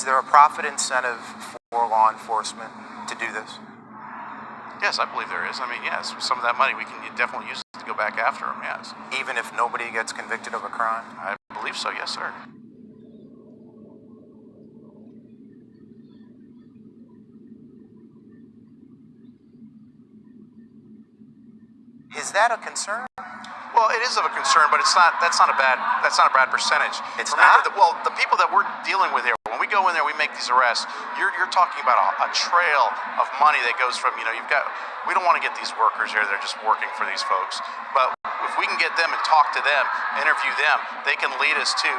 Is there a profit incentive for law enforcement to do this? Yes, I believe there is. I mean, yes, some of that money we can definitely use to go back after them, yes. Even if nobody gets convicted of a crime? I believe so, yes, sir. Is that a concern? Well, it is of a concern, but that's not a bad percentage. It's Remember not? the people that we're dealing with here, when we go in there, we make these arrests, you're talking about a trail of money that goes from, we don't want to get these workers here that are just working for these folks, but if we can get them and talk to them, interview them, they can lead us to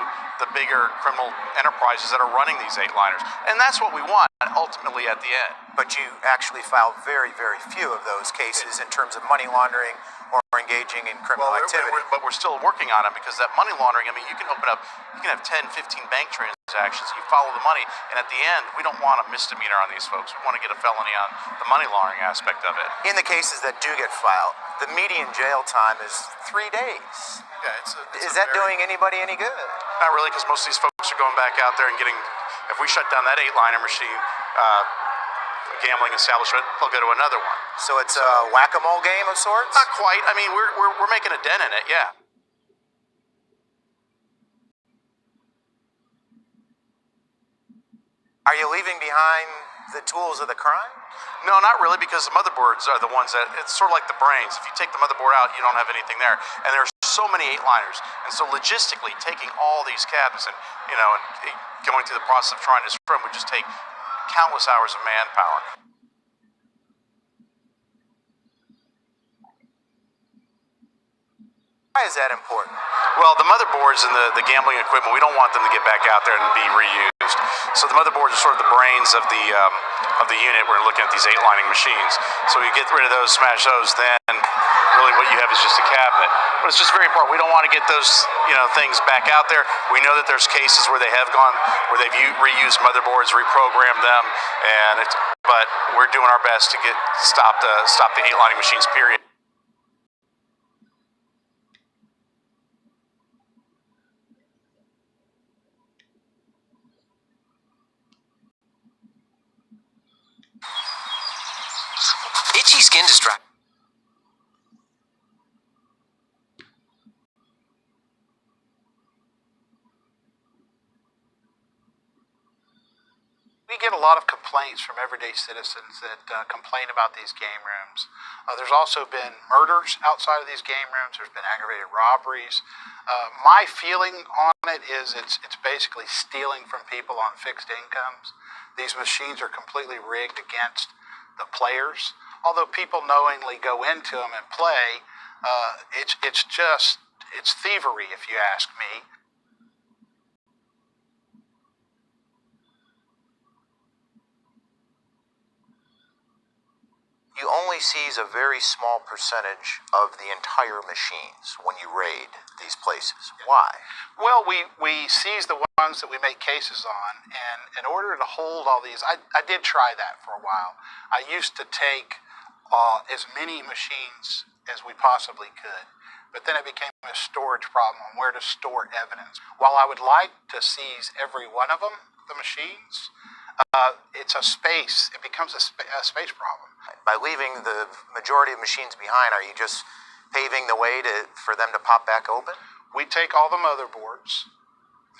the bigger criminal enterprises that are running these eight-liners. And that's what we want ultimately at the end. But you actually filed very, very few of those cases in terms of money laundering or engaging in criminal activity. But we're still working on it, because that money laundering, I mean, you can have 10, 15 bank transactions, you follow the money, and at the end, we don't want a misdemeanor on these folks. We want to get a felony on the money laundering aspect of it. In the cases that do get filed, the median jail time is 3 days. Yeah, Is that doing anybody any good? Not really, because most of these folks are going back out there and getting, if we shut down that eight-liner machine, gambling establishment, they'll go to another one. So it's a whack-a-mole game of sorts? Not quite. I mean, we're making a dent in it, yeah. Are you leaving behind the tools of the crime? No, not really, because the motherboards are the ones that, it's sort of like the brains. If you take the motherboard out, you don't have anything there. And there are so many eight-liners. And so logistically, taking all these cabinets and going through the process of trying to screw them would just take countless hours of manpower. Why is that important? Well, the motherboards and the gambling equipment, we don't want them to get back out there and be reused. So the motherboards are sort of the brains of the unit. We're looking at these eight-lining machines. So we get rid of those, smash those, then really what you have is just a cabinet. But it's just very important. We don't want to get those things back out there. We know that there's cases where they have gone, where they've reused motherboards, reprogrammed them, but we're doing our best to stop the eight-lining machines, period. Itchy skin distract. We get a lot of complaints from everyday citizens that complain about these game rooms. There's also been murders outside of these game rooms. There's been aggravated robberies. My feeling on it is it's basically stealing from people on fixed incomes. These machines are completely rigged against the players. Although people knowingly go into them and play, it's thievery, if you ask me. You only seize a very small percentage of the entire machines when you raid these places. Why? Well, we seize the ones that we make cases on, and in order to hold all these, I did try that for a while. I used to take as many machines as we possibly could, but then it became a storage problem on where to store evidence. While I would like to seize every one of them, the machines, it's a space. It becomes a space problem. By leaving the majority of machines behind, are you just paving the way for them to pop back open? We take all the motherboards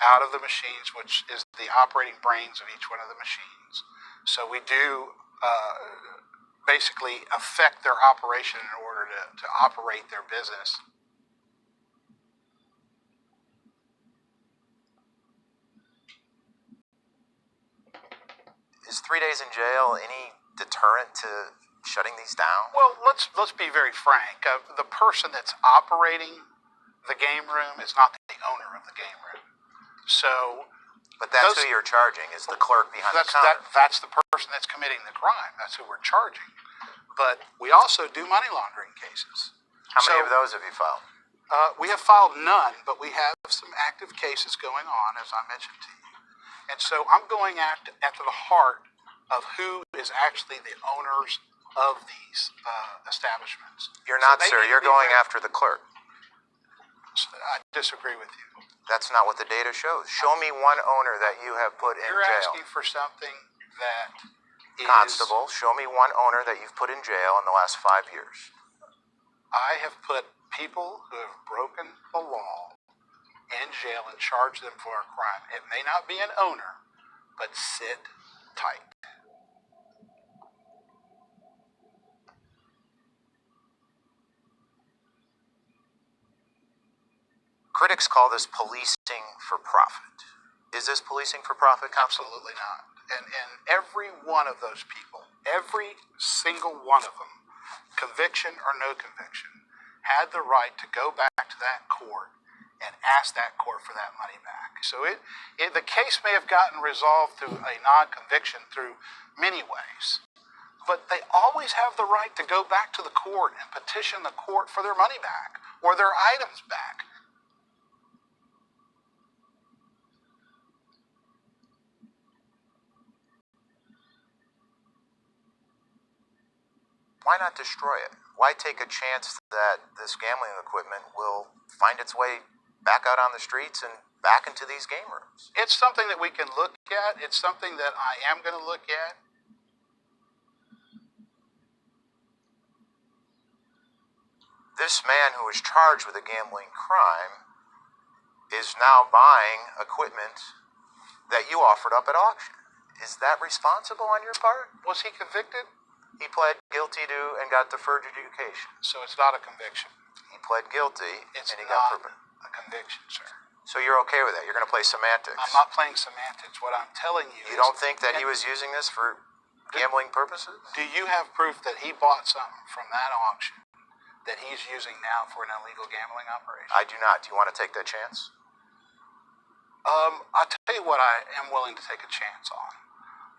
out of the machines, which is the operating brains of each one of the machines. So we do basically affect their operation in order to operate their business. Is 3 days in jail any deterrent to shutting these down? Well, let's be very frank. The person that's operating the game room is not the owner of the game room. So, but that's who you're charging, is the clerk behind the counter. That's the person that's committing the crime. That's who we're charging. But we also do money laundering cases. How many of those have you filed? We have filed none, but we have some active cases going on, as I mentioned to you. And so I'm going after the heart of who is actually the owners of these establishments. You're not, sir. You're going after the clerk. I disagree with you. That's not what the data shows. Show me one owner that you have put in You're jail. asking for something that is... Constable, show me one owner that you've put in jail in the last 5 years. I have put people who have broken the law in jail and charged them for a crime. It may not be an owner, but sit tight. Critics call this policing for profit. Is this policing for profit, Constable? Absolutely not. And every one of those people, every single one of them, conviction or no conviction, had the right to go back to that court and ask that court for that money back. So the case may have gotten resolved through a non-conviction through many ways, but they always have the right to go back to the court and petition the court for their money back or their items back. Why not destroy it? Why take a chance that this gambling equipment will find its way back out on the streets and back into these game rooms? It's something that we can look at. It's something that I am going to look at. This man who was charged with a gambling crime is now buying equipment that you offered up at auction. Is that responsible on your part? Was he convicted? He pled guilty to and got deferred adjudication. So it's not a conviction. He pled guilty It's and he not got a conviction, sir. So you're okay with that? You're going to play semantics? I'm not playing semantics. What I'm telling you You don't think that he was using this for gambling purposes? Do you have proof that he bought something from that auction that he's using now for an illegal gambling operation? I do not. Do you want to take that chance? I'll tell you what I am willing to take a chance on.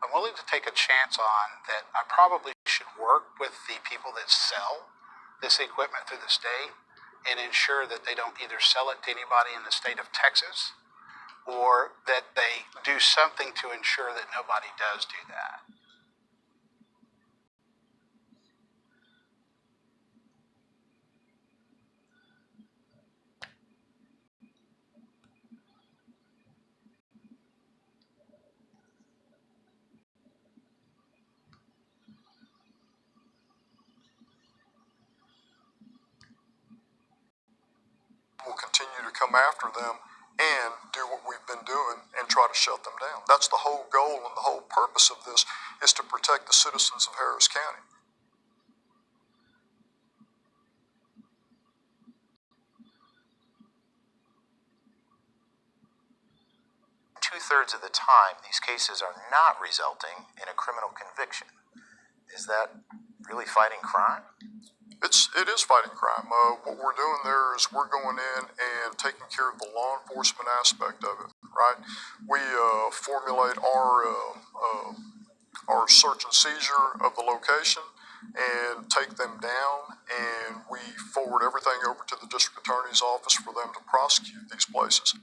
I'm willing to take a chance on that I probably should work with the people that sell this equipment through the state and ensure that they don't either sell it to anybody in the state of Texas or that they do something to ensure that nobody does do that. We'll continue to come after them and do what we've been doing and try to shut them down. That's the whole goal and the whole purpose of this is to protect the citizens of Harris County. Two-thirds of the time, these cases are not resulting in a criminal conviction. Is that really fighting crime? It is fighting crime. What we're doing there is we're going in and taking care of the law enforcement aspect of it, right? We formulate our search and seizure of the location and take them down, and we forward everything over to the district attorney's office for them to prosecute these places.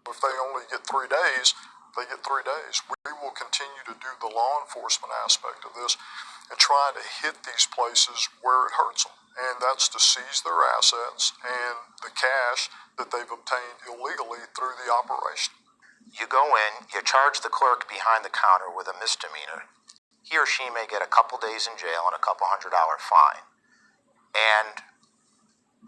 If they only get 3 days, they get 3 days. We will continue to do the law enforcement aspect of this and try to hit these places where it hurts them. And that's to seize their assets and the cash that they've obtained illegally through the operation. You go in, you charge the clerk behind the counter with a misdemeanor. He or she may get a couple days in jail and a couple $100 fine. And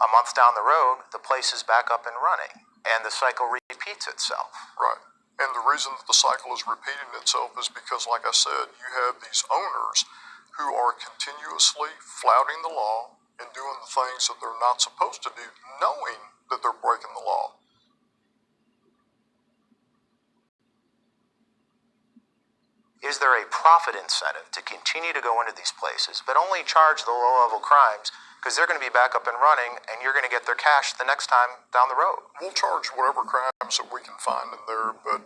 a month down the road, the place is back up and running. And the cycle repeats itself. Right. And the reason that the cycle is repeating itself is because, like I said, you have these owners who are continuously flouting the law and doing the things that they're not supposed to do, knowing that they're breaking the law. Is there a profit incentive to continue to go into these places, but only charge the low-level crimes because they're going to be back up and running and you're going to get their cash the next time down the road? We'll charge whatever crimes that we can find in there, but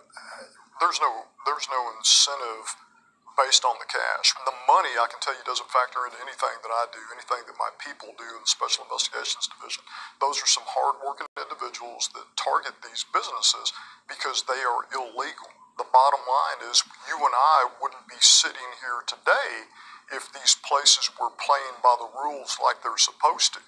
there's no incentive based on the cash. The money, I can tell you, doesn't factor into anything that I do, anything that my people do in the Special Investigations Division. Those are some hard-working individuals that target these businesses because they are illegal. the bottom line is you and I wouldn't be sitting here today if these places were playing by the rules like they're supposed to.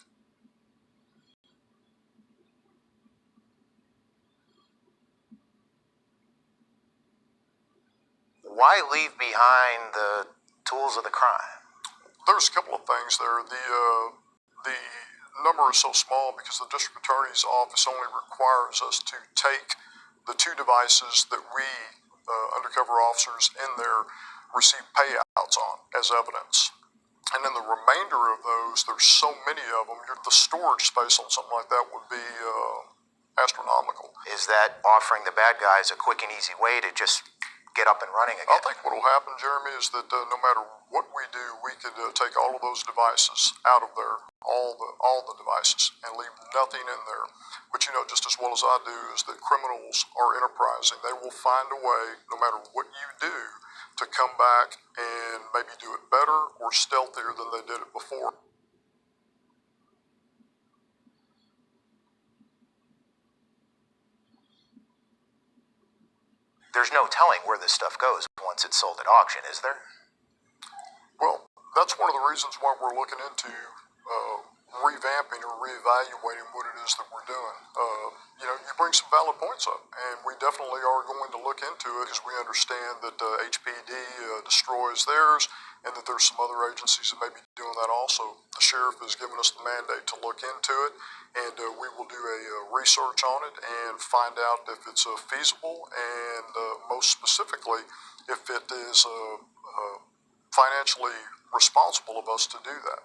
Why leave behind the tools of the crime? There's a couple of things there. The number is so small because the district attorney's office only requires us to take the 2 devices that we undercover officers in there receive payouts on as evidence. And then the remainder of those, there's so many of them, the storage space on something like that would be astronomical. Is that offering the bad guys a quick and easy way to just get up and running again? I think what will happen, Jeremy, is that no matter what we do, we could take all of those devices out of there, all the devices, and leave nothing in there. But you know just as well as I do is that criminals are enterprising. They will find a way, no matter what you do, to come back and maybe do it better or stealthier than they did it before. There's no telling where this stuff goes once it's sold at auction, is there? Well, that's one of the reasons why we're looking into revamping or reevaluating what it is that we're doing. You know, you bring some valid points up, and we definitely are going to look into it because we understand that HPD destroys theirs and that there's some other agencies that may be doing that also. The sheriff has given us the mandate to look into it, and we will do a research on it and find out if it's feasible and most specifically if it is financially responsible of us to do that.